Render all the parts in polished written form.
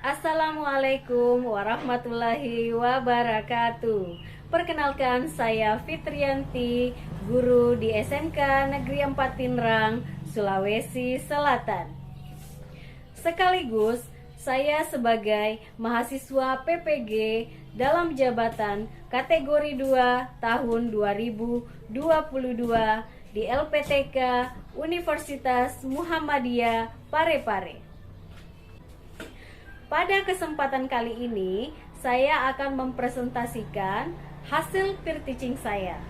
Assalamualaikum warahmatullahi wabarakatuh. Perkenalkan, saya Fitrianti, guru di SMK Negeri 4 Pinrang, Sulawesi Selatan. Sekaligus saya sebagai mahasiswa PPG dalam jabatan kategori 2 tahun 2022 di LPTK Universitas Muhammadiyah Parepare. Pada kesempatan kali ini, saya akan mempresentasikan hasil peer teaching saya.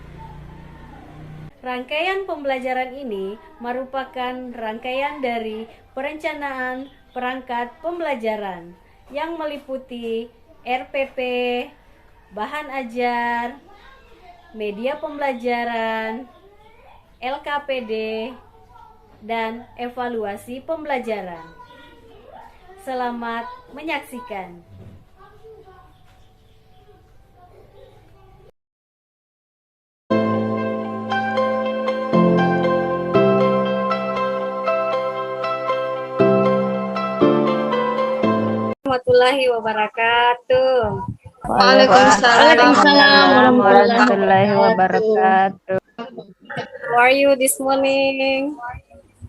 Rangkaian pembelajaran ini merupakan rangkaian dari perencanaan perangkat pembelajaran yang meliputi RPP, bahan ajar, media pembelajaran, LKPD, dan evaluasi pembelajaran. Selamat menyaksikan. Warahmatullahi wabarakatuh. Waalaikumsalam warahmatullahi wabarakatuh. How are you this morning?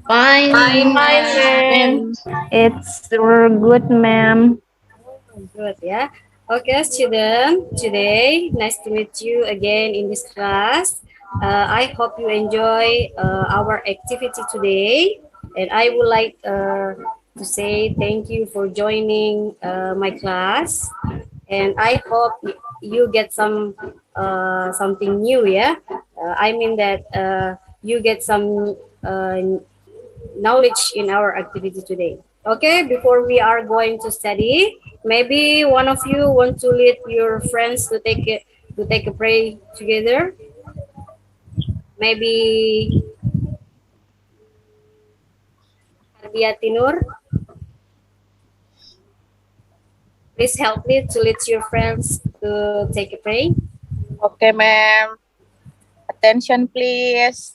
Fine, ma'am. It's good, ma'am. Good, yeah. Okay, student. Today, nice to meet you again in this class. I hope you enjoy our activity today, and I would like to say thank you for joining my class, and I hope you get something new, yeah. I mean that you get some knowledge in our activity today. Okay, before we are going to study, maybe one of you want to lead your friends to take a pray together. Maybe Ardiati Nur. Please help me to lead your friends to take a pray. Okay, ma'am. Attention, please.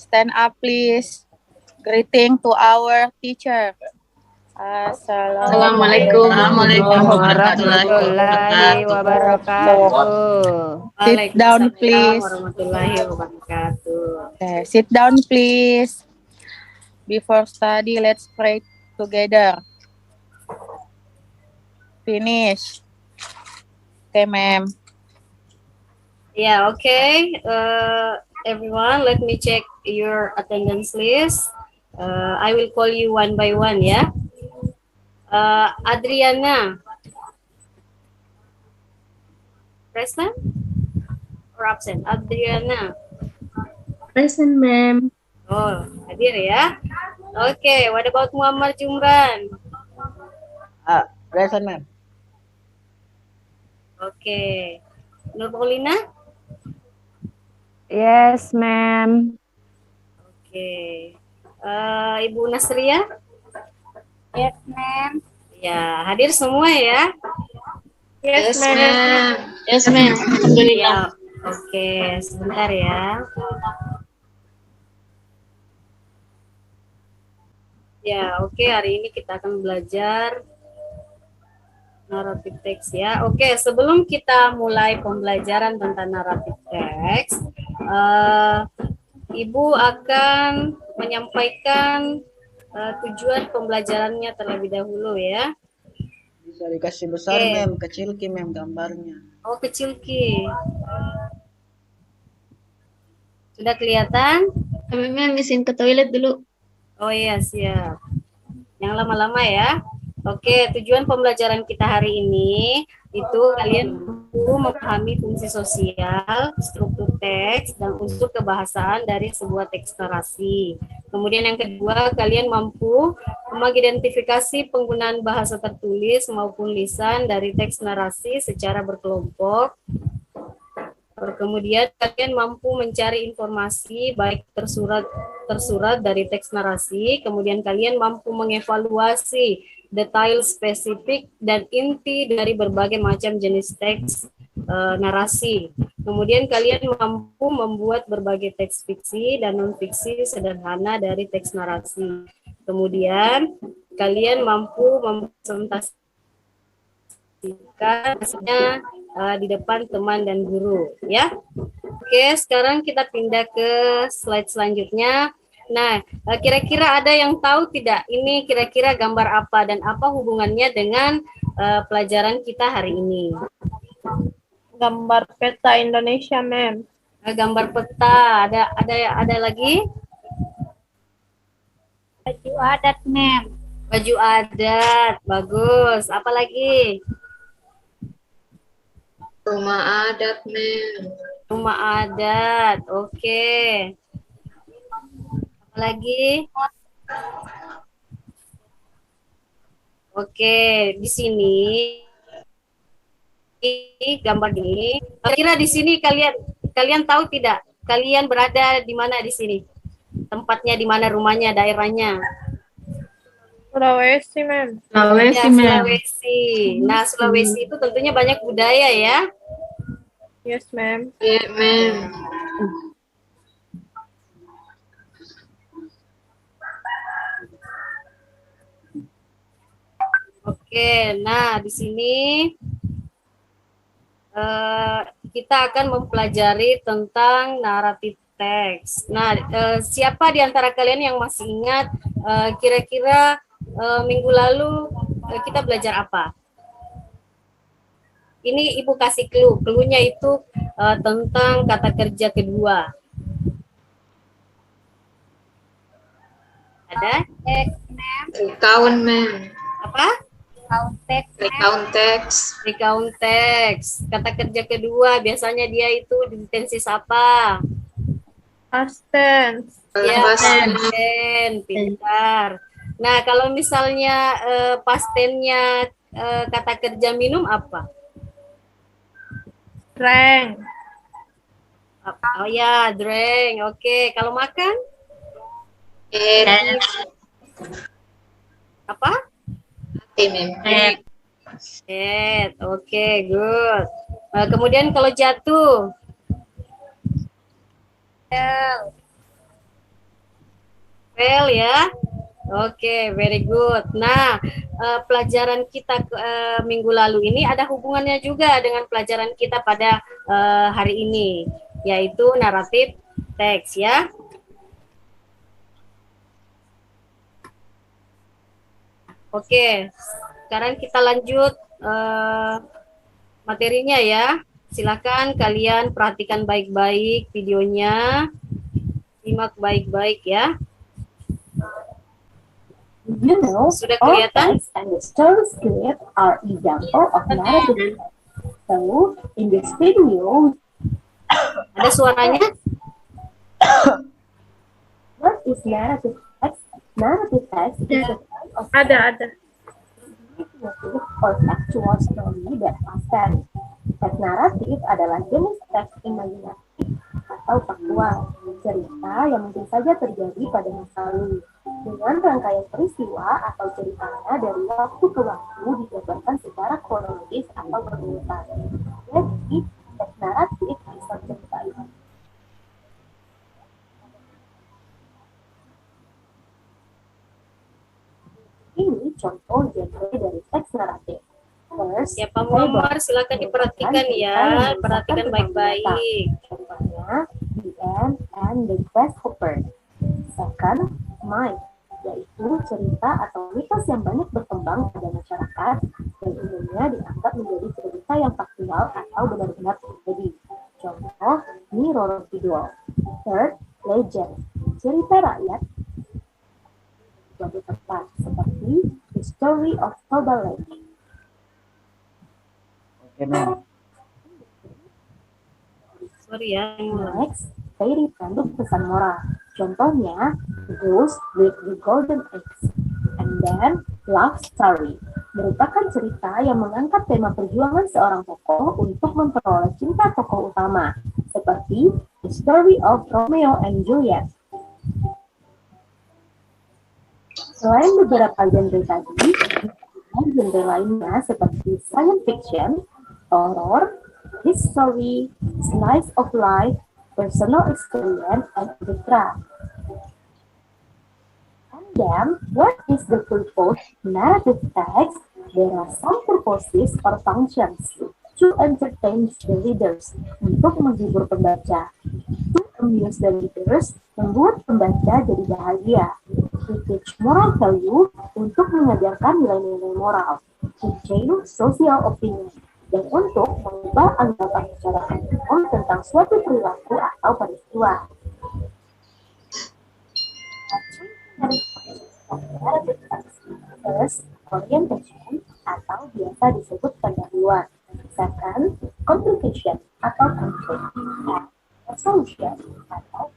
Stand up, please. Greeting to our teacher. Assalamualaikum warahmatullahi wabarakatuh. Sit down, please. Warahmatullahi wabarakatuh. Okay, sit down, please. Before study, let's pray together. Finish. Okay, ma'am. Yeah, okay. Everyone, let me check your attendance list. I will call you one by one, yeah. Adriana, present or absent? Adriana. Present, ma'am. Oh, hadir ya. Okay, what about Muhammad Jumran? Present, ma'am. Okay. Nur Paulina? Yes, ma'am. Okay. Ibu Nasria? Yes, ma'am. Ya, hadir semua ya. Yes, ma'am. Yes, ma'am. Alhamdulillah. Ya, oke, sebentar ya. Ya, oke, hari ini kita akan belajar naratif teks ya. Oke, sebelum kita mulai pembelajaran tentang naratif teks, Ibu akan menyampaikan tujuan pembelajarannya terlebih dahulu ya. Bisa dikasih besar, Oke. ma'am. Kecil ki, ma'am, gambarnya. Oh, kecil ki. Sudah kelihatan? Kami ma'am izin ke toilet dulu. Oh iya, siap. Yang lama-lama ya. Oke, tujuan pembelajaran kita hari ini itu kalian perlu memahami fungsi sosial, struktur teks, dan unsur kebahasaan dari sebuah teks narasi. Kemudian yang kedua, kalian mampu mengidentifikasi penggunaan bahasa tertulis maupun lisan dari teks narasi secara berkelompok. Kemudian kalian mampu mencari informasi baik tersurat dari teks narasi, kemudian kalian mampu mengevaluasi detail spesifik dan inti dari berbagai macam jenis teks narasi. Kemudian kalian mampu membuat berbagai teks fiksi dan non-fiksi sederhana dari teks narasi. Kemudian kalian mampu mempresentasikan maksudnya di depan teman dan guru, ya. Oke, sekarang kita pindah ke slide selanjutnya. Nah, kira-kira ada yang tahu tidak ini kira-kira gambar apa dan apa hubungannya dengan pelajaran kita hari ini? Gambar peta Indonesia, ma'am. Gambar peta. Ada lagi? Baju adat, ma'am. Baju adat, bagus. Apa lagi? Rumah adat, Mem. Rumah adat, oke. Apa lagi? Oke, di sini gambar ini. Kira-kira di sini kalian tahu tidak? Kalian berada di mana di sini? Tempatnya di mana, rumahnya, daerahnya? Sulawesi, ma'am. Sulawesi, Ya, Mem. Sulawesi. Nah, Sulawesi itu tentunya banyak budaya ya. Yes, ma'am. Iya, Mem. Oke, nah di sini kita akan mempelajari tentang naratif teks. Nah, siapa di antara kalian yang masih ingat kira-kira minggu lalu kita belajar apa? Ini Ibu kasih clue. Clue-nya itu tentang kata kerja kedua. Ada? Recount, Mem. Apa? Recount text. Recount teks. Kata kerja kedua biasanya dia itu di tenses apa? Past tense. Ya, Past pasten, pintar. Nah, kalau misalnya pastennya kata kerja minum apa? Strength. Oh ya, drink. Oke, kalau makan Eat. apa? Mem. Eat. Oke, good. Kemudian kalau jatuh, well ya. Oke, very good. Nah, pelajaran kita minggu lalu ini ada hubungannya juga dengan pelajaran kita pada hari ini, yaitu naratif teks ya. Oke, sekarang kita lanjut materinya ya. Silakan kalian perhatikan baik-baik videonya, simak baik-baik ya. You know, Sudah all kelihatan? text and the story script are example of narrative. So, in this video, Ada suaranya? what is narrative text? Narrative text is a type of Ada. narrative or factual story that happens. Teks naratif adalah jenis teks imajinatif atau faktual, cerita yang mungkin saja terjadi pada masa lalu, dengan rangkaian peristiwa atau ceritanya dari waktu ke waktu dijabarkan secara kronologis atau berurutan. Jadi, teks naratif bisa cerita itu. Ini contoh genre dari teks naratif. First, Ya, Pak Muhammad, silakan diperhatikan ya, perhatikan baik-baik. Contohnya, The Ant and the Grasshopper. Second, Myth, yaitu cerita atau mitos yang banyak berkembang pada masyarakat dan umumnya dianggap menjadi cerita yang faktual atau benar-benar terjadi. Contoh, Nyi Roro Kidul. Third, Legend, cerita rakyat suatu tempat seperti The Story of Toba Lake. Oke, Mem. Sorry ya. Next, fairy tanduk pesan moral. Contohnya, Ghost with the Golden Eggs. And then, Love Story. Merupakan cerita yang mengangkat tema perjuangan seorang tokoh untuk memperoleh cinta tokoh utama. Seperti The Story of Romeo and Juliet. Selain beberapa genre tadi, genre lainnya seperti science fiction, horror, history, slice of life, personal experience, and etc. And Then, what is the purpose of narrative text? There are some purposes or functions to entertain the readers, untuk menghibur pembaca, to amuse the readers, membuat pembaca jadi bahagia, to teach moral value, untuk mengajarkan nilai-nilai moral, to change social opinion, dan untuk mengubah anggapan masyarakat umum tentang suatu perilaku atau peristiwa. First, orientation atau biasa disebut pendahuluan. Second, complication atau konflik. And resolution atau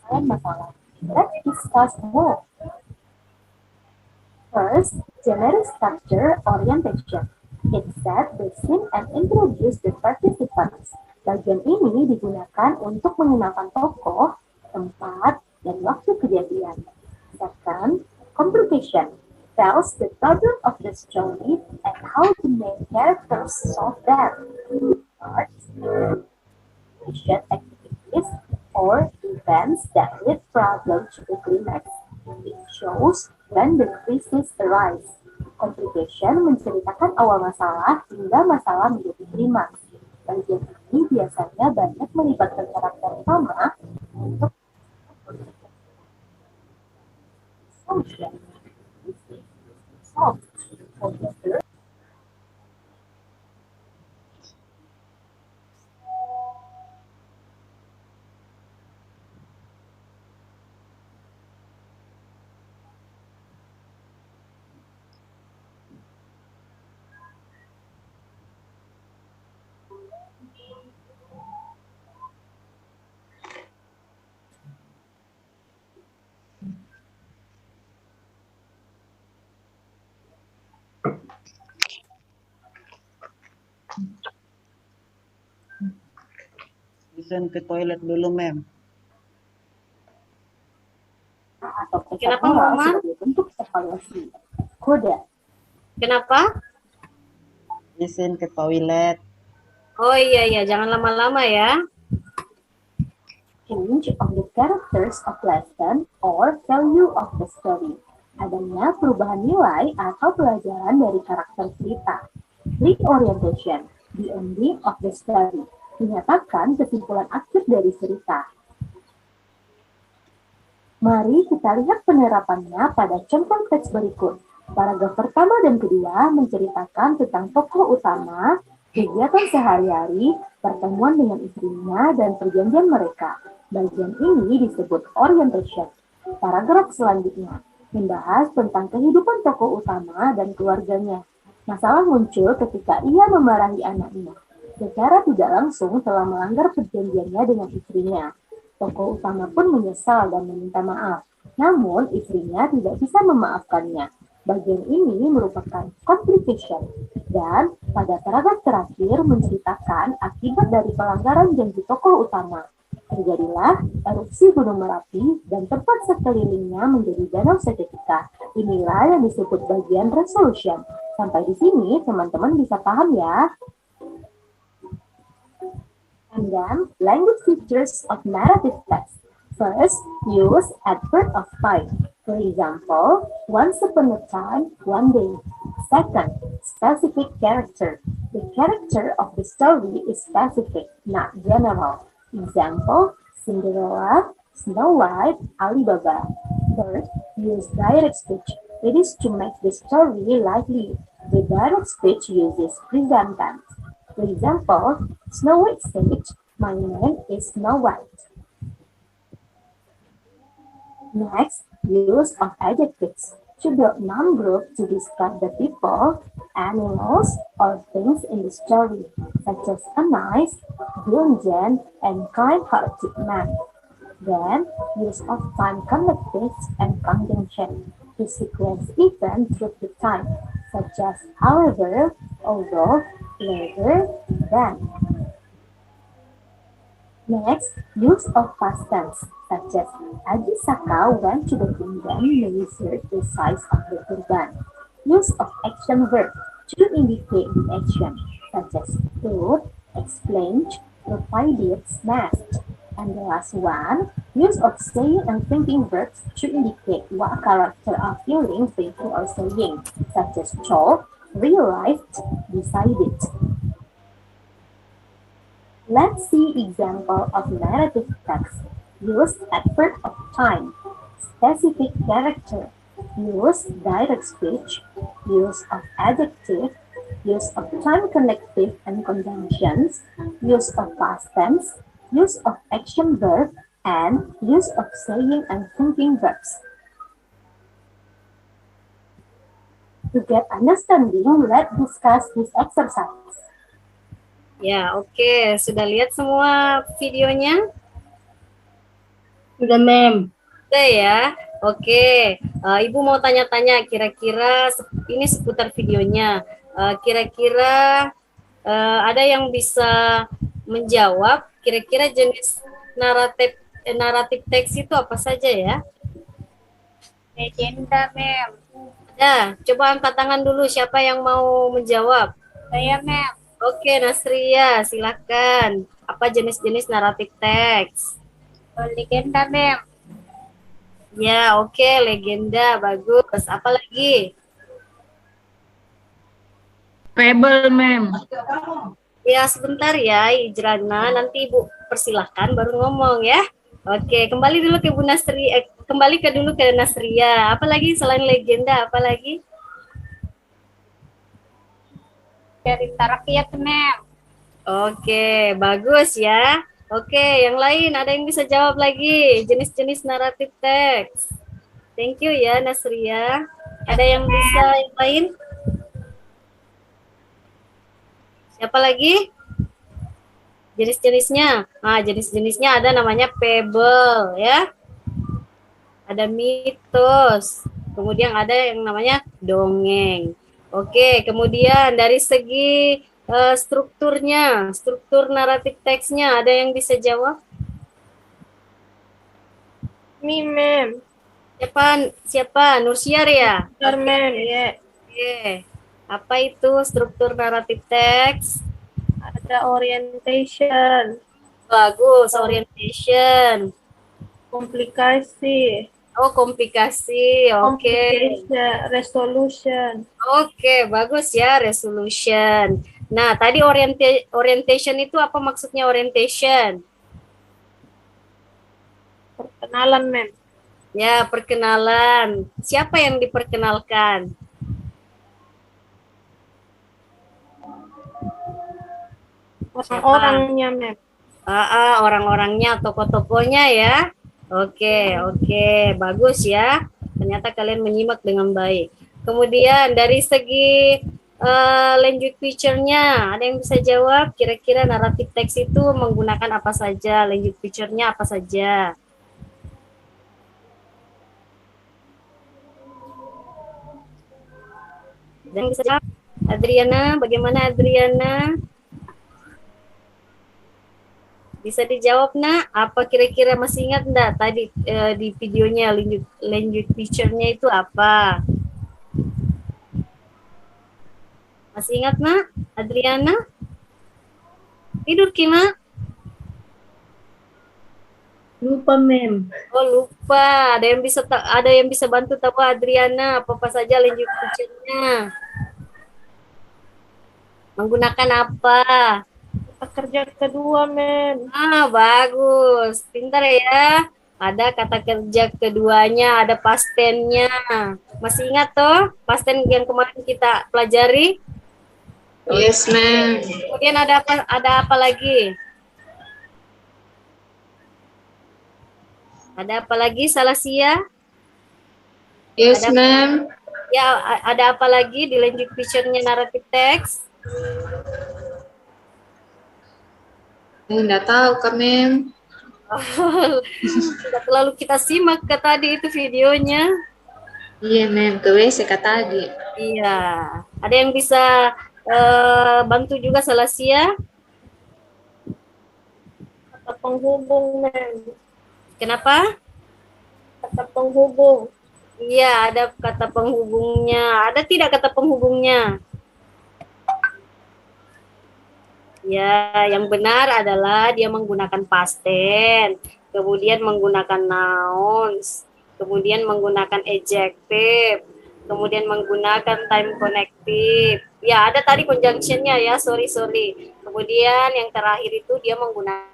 penyelesaian masalah. Let's discuss more. First, generic structure orientation. It set the scene and introduce the participants. Bagian ini digunakan untuk mengenalkan tokoh, tempat, dan waktu kejadian. Second, complication tells the problem of the story and how the main characters solve them. Third, complication activities or events that lead problem to the climax. It shows when the crisis arise. Complication menceritakan awal masalah hingga masalah menjadi klimaks. Bagian ini biasanya banyak melibatkan karakter utama untuk solution. Listen ke toilet dulu, ma'am. Atau Kenapa, Mama? sebagai bentuk evaluasi. Kode. Kenapa? Listen ke toilet. Oh iya, jangan lama-lama ya. Change of the characters of lesson or value of the story. Adanya perubahan nilai atau pelajaran dari karakter cerita. Reorientation, the ending of the story. Menyatakan kesimpulan akhir dari cerita. Mari kita lihat penerapannya pada contoh teks berikut. Paragraf pertama dan kedua menceritakan tentang tokoh utama, kegiatan sehari-hari, pertemuan dengan istrinya, dan perjanjian mereka. Bagian ini disebut orientation. Paragraf selanjutnya membahas tentang kehidupan tokoh utama dan keluarganya. Masalah muncul ketika ia memarahi anaknya. Secara tidak langsung telah melanggar perjanjiannya dengan istrinya. Tokoh utama pun menyesal dan meminta maaf. Namun istrinya tidak bisa memaafkannya. Bagian ini merupakan complication. Dan pada paragraf terakhir menceritakan akibat dari pelanggaran janji tokoh utama. Terjadilah erupsi Gunung Merapi dan tempat sekelilingnya menjadi danau seketika. Inilah yang disebut bagian resolution. Sampai di sini teman-teman bisa paham ya. And then, language features of narrative text. First, use adverb of time. For example, once upon a time, one day. Second, specific character. The character of the story is specific, not general. Example, Cinderella, Snow White, Alibaba. Third, use direct speech. It is to make the story lively. The direct speech uses present tense. For example, Snow White said, "My name is Snow White." Next, use of adjectives to build noun group to describe the people, animals, or things in the story, such as a nice, diligent, and kind-hearted man. Then, use of time connectives and conjunction to sequence events through the time, such as however, although, later, then. Next, use of past tense, such as Ajisaka went to the kingdom to measure the size of the turban. Use of action verb to indicate the action, such as told, explained, provided, smashed. And the last one, Use of saying and thinking verbs should indicate what a character are feeling, thinking, or saying, such as told, realized, decided. Let's see example of narrative text. Use adverb of time, specific character, use direct speech, use of adjective, use of time connective and conjunctions, use of past tense, use of action verb, and use of saying and thinking verbs. To get understanding, let's discuss this exercise. Ya, oke. Sudah lihat semua videonya? Sudah, Mem. Sudah ya? Oke. Ibu mau tanya-tanya, kira-kira ini seputar videonya. Kira-kira ada yang bisa menjawab, kira-kira jenis naratif teks itu apa saja ya? Legenda, Mem. Ya, coba angkat tangan dulu siapa yang mau menjawab. Saya, Mem. Oke, Nasria, silakan. Apa jenis-jenis naratif teks? Legenda, Mem. Ya, oke, legenda, bagus. Apa lagi? Fable, Mem. Ya, sebentar ya, Ijrana. Nanti Ibu persilahkan baru ngomong ya. Oke, kembali dulu ke Bu Nasria. Kembali dulu ke Nasria. Apa lagi selain legenda? Apa lagi? Cerita rakyat, Mem. Oke, bagus ya. Oke, yang lain ada yang bisa jawab lagi jenis-jenis naratif teks. Thank you ya Nasria. Ada yang bisa yang lain? Siapa lagi? Jenis-jenisnya. Nah, jenis-jenisnya ada namanya fable ya. Ada mitos. Kemudian ada yang namanya dongeng. Oke, kemudian dari segi strukturnya, struktur naratif teksnya, ada yang bisa jawab? Mi, Mem. Siapa? Nursiar ya? Benar, Mem. Ya. Oke. Apa itu struktur naratif teks? Ada orientation, Bagus, orientation. komplikasi, Oh, komplikasi. Oke. complication, resolution. Oke, bagus ya, resolution. Nah, tadi orientation itu apa maksudnya orientation? Perkenalan, Mem. Ya, perkenalan. Siapa yang diperkenalkan? Orang-orangnya, Mem. Orang-orangnya, tokoh-tokohnya ya. Oke, bagus ya. Ternyata kalian menyimak dengan baik. Kemudian dari segi language feature-nya, ada yang bisa jawab? Kira-kira naratif teks itu menggunakan apa saja? Language feature-nya apa saja? Dan bisa jawab? Adriana, bagaimana Adriana? Bisa dijawab, nak? Apa kira-kira masih ingat enggak tadi di videonya language feature-nya itu apa? Masih ingat, nak? Adriana? Tidur, Kima? Lupa, Mem. Oh, lupa. Ada yang bisa bantu tahu Adriana apa saja language feature-nya? Menggunakan apa? Kata kerja kedua, Mem. Bagus. Pintar ya. Ada kata kerja keduanya, ada past tense-nya. Masih ingat toh past tense yang kemarin kita pelajari? Yes, Mem. Kemudian ada apa lagi? Ada apa lagi, Salasia? Yes, Ada- Mem. Ya, ada apa lagi di language feature-nya naratif teks? Enggak tahu, Kak, Mem. Sudah terlalu kita simak ke tadi itu videonya. Iya, Mem. Ke WC Kak tadi. Iya. Ada yang bisa bantu juga Salasia? Kata penghubung, Mem. Kenapa? Kata penghubung. Iya, ada kata penghubungnya. Ada tidak kata penghubungnya? Ya, yang benar adalah dia menggunakan past tense. kemudian menggunakan nouns, kemudian menggunakan adjective, kemudian menggunakan time connective. Ya, ada tadi conjunctionnya ya, sorry. Kemudian yang terakhir itu dia menggunakan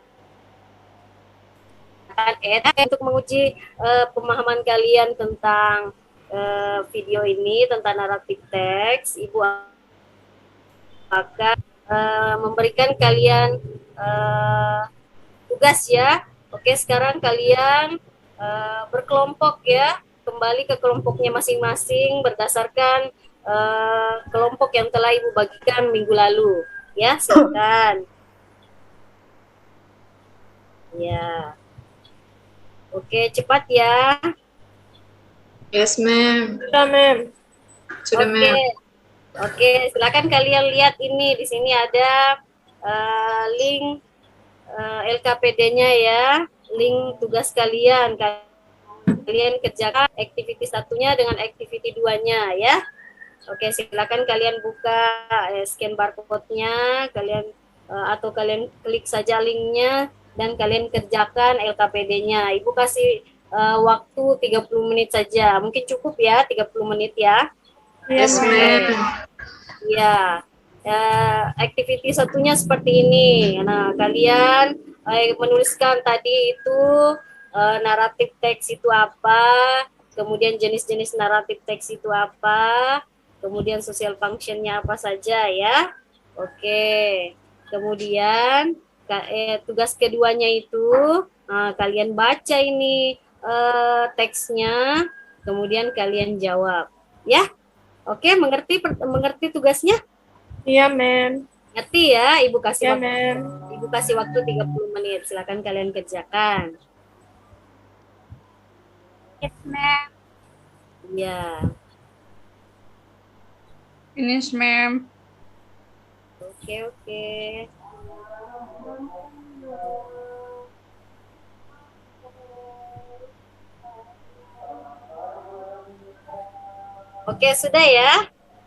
untuk menguji pemahaman kalian tentang video ini, tentang naratif teks. Ibu akan memberikan kalian tugas ya. Oke, sekarang kalian berkelompok ya, kembali ke kelompoknya masing-masing berdasarkan kelompok yang telah Ibu bagikan minggu lalu. Ya, silakan. Ya. Oke, cepat ya. Yes, ma'am. Sudah, ma'am. Sudah, ma'am. Oke, silakan kalian lihat ini. Di sini ada link LKPD-nya ya, link tugas kalian. Kalian kerjakan activity satunya dengan activity 2-nya ya. Oke, silakan kalian buka scan barcode-nya, kalian atau kalian klik saja linknya dan kalian kerjakan LKPD-nya. Ibu kasih waktu 30 menit saja. Mungkin cukup ya 30 menit ya. Yes, ma'am. Ya. Activity satunya seperti ini. Nah, kalian menuliskan tadi itu naratif teks itu apa, kemudian jenis-jenis naratif teks itu apa, kemudian social function-nya apa saja ya. Oke. Kemudian tugas keduanya itu kalian baca ini teksnya, kemudian kalian jawab. Ya, oke, mengerti tugasnya? Iya, ma'am. Ngerti ya, Ibu kasih Iya, waktu. ma'am. Ibu kasih waktu 30 menit. Silakan kalian kerjakan. Yes, ma'am. Ya, Finish, ma'am. oke. Oke, sudah ya?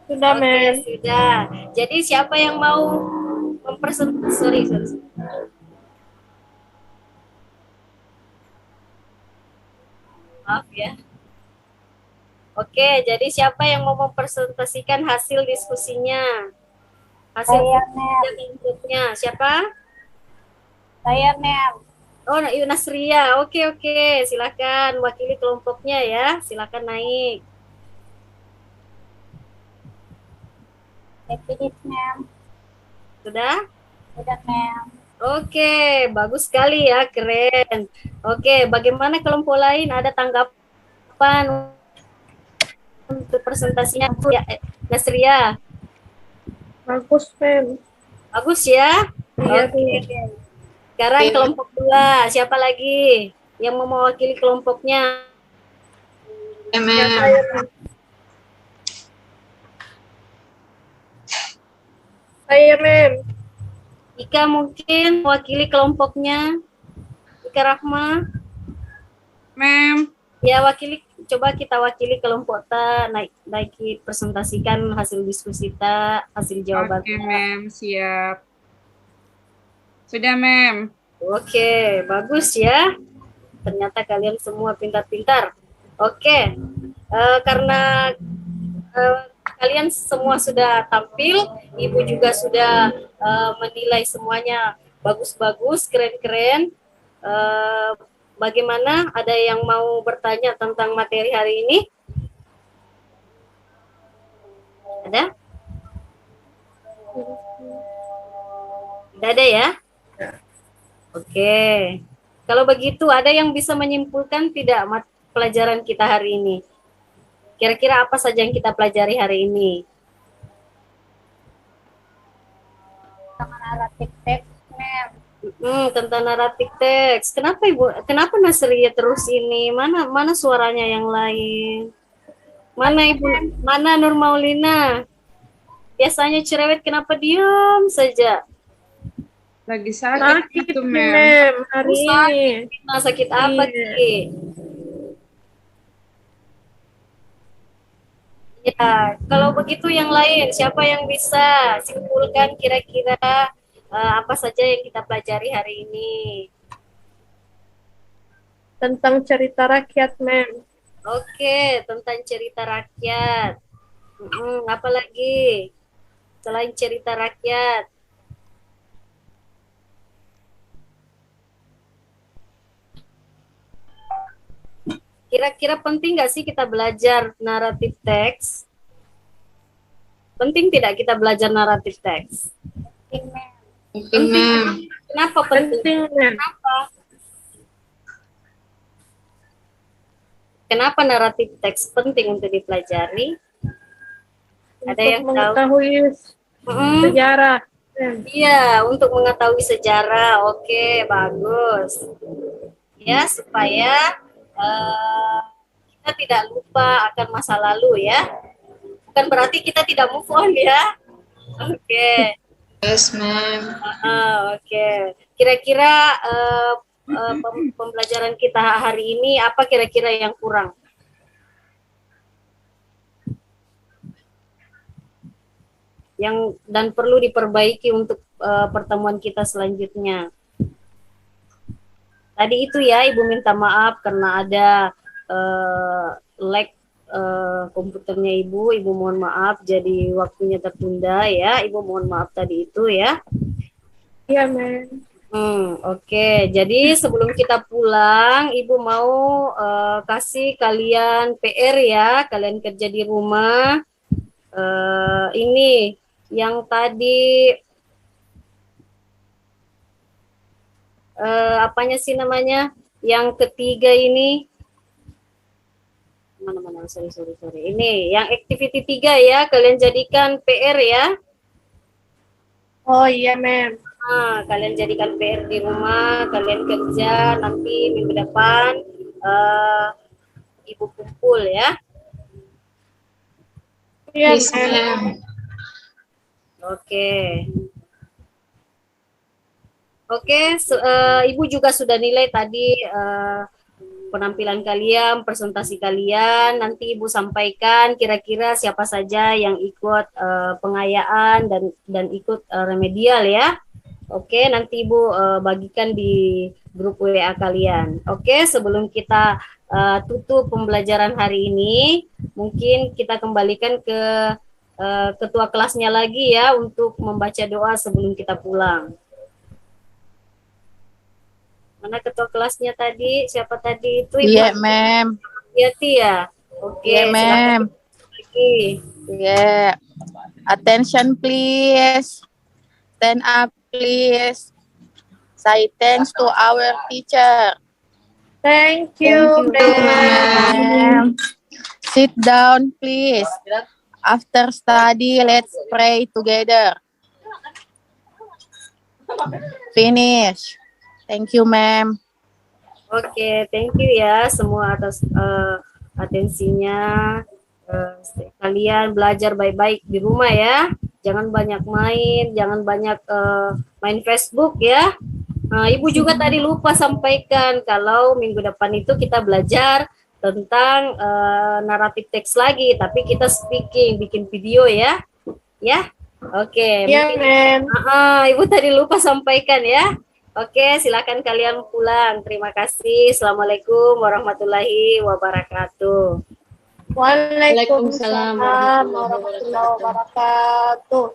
Sudah, Oke, ma'am. sudah. Jadi siapa yang mau sorry. Maaf ya. Oke, jadi siapa yang mau mempresentasikan hasil diskusinya? Hasil inputnya siapa? Saya, ma'am. Oh, Nasria. Oke. Silakan wakili kelompoknya ya. Silakan naik. Finish, ma'am. Sudah? Sudah, ma'am. Oke, bagus sekali ya, keren. Oke, bagaimana kelompok lain? Ada tanggapan untuk presentasinya? Ya, Nasria. Bagus, ma'am. Bagus ya? Iya, Oke. Sekarang kelompok 2, siapa lagi yang mau mewakili kelompoknya? Ya, ma'am. Saya, ma'am. Ika mungkin mewakili kelompoknya. Ika Rahma. Ma'am. Ya, coba kita wakili kelompok ta, naiki presentasikan hasil diskusi ta, hasil jawaban. Oke, ma'am. Siap. Sudah, ma'am. Oke, bagus ya. Ternyata kalian semua pintar-pintar. Oke, karena kalian semua sudah tampil, Ibu juga sudah menilai semuanya bagus-bagus, keren-keren. Bagaimana? Ada yang mau bertanya tentang materi hari ini? Ada? Tidak ada ya? Oke. Kalau begitu, ada yang bisa menyimpulkan tidak pelajaran kita hari ini? Kira-kira apa saja yang kita pelajari hari ini? Tentang naratif teks, ma'am. Tentang naratif teks. Kenapa Ibu? Kenapa Nasria terus ini? Mana suaranya yang lain? Mana Ibu? Mana Nur Maulina? Biasanya cerewet, kenapa diam saja? Lagi sakit Sakit, itu, ma'am. ma'am. Hari ini. Sakit apa, Iya. Ki? Ya, kalau begitu yang lain, siapa yang bisa simpulkan kira-kira apa saja yang kita pelajari hari ini? Tentang cerita rakyat, ma'am. Oke, tentang cerita rakyat. Apa lagi selain cerita rakyat? Kira-kira penting nggak sih kita belajar naratif teks? Penting tidak kita belajar naratif teks? Penting, ma'am. Kenapa penting? Penting, ma'am. Kenapa naratif teks penting untuk dipelajari? Ada Untuk yang tahu? mengetahui sejarah. ma'am. Iya, untuk mengetahui sejarah. Oke, bagus. Ya, supaya kita tidak lupa akan masa lalu ya. Bukan berarti kita tidak move on ya. Oke. Yes, ma'am. Oke. Kira-kira pembelajaran kita hari ini apa kira-kira yang kurang? Yang dan perlu diperbaiki untuk pertemuan kita selanjutnya. Tadi itu ya, Ibu minta maaf karena ada lag komputernya Ibu. Ibu mohon maaf, jadi waktunya tertunda ya. Ibu mohon maaf tadi itu ya. Iya, ma'am. Oke. Jadi sebelum kita pulang, Ibu mau kasih kalian PR ya, kalian kerja di rumah. Ini yang tadi apanya sih namanya? Yang ketiga ini mana sorry. Ini yang activity 3 ya, kalian jadikan PR ya. Oh iya, ma'am. Kalian jadikan PR di rumah, kalian kerja nanti minggu depan Ibu kumpul ya. Iya, Yes, ma'am. ma'am. Oke, Ibu juga sudah nilai tadi penampilan kalian, presentasi kalian. Nanti Ibu sampaikan kira-kira siapa saja yang ikut pengayaan dan ikut remedial ya. Oke, nanti Ibu bagikan di grup WA kalian. Oke, sebelum kita tutup pembelajaran hari ini, mungkin kita kembalikan ke ketua kelasnya lagi ya untuk membaca doa sebelum kita pulang. Mana ketua kelasnya tadi? Siapa tadi itu? Iya, ma'am. Yati ya? Oke, Iya, ma'am. silakan lagi. Yeah. Attention, please. Stand up, please. Say thanks to our teacher. Thank you, ma'am. Sit down, please. After study, let's pray together. Finish. Thank you, ma'am. Oke, thank you ya semua atas atensinya. Kalian belajar baik-baik di rumah ya. Jangan banyak main, jangan banyak main Facebook ya. Ibu juga tadi lupa sampaikan kalau minggu depan itu kita belajar tentang naratif teks lagi, tapi kita speaking, bikin video ya. Ya. Oke. Iya, ma'am. Ibu tadi lupa sampaikan ya. Oke, silakan kalian pulang. Terima kasih. Assalamualaikum warahmatullahi wabarakatuh. Waalaikumsalam warahmatullahi wabarakatuh.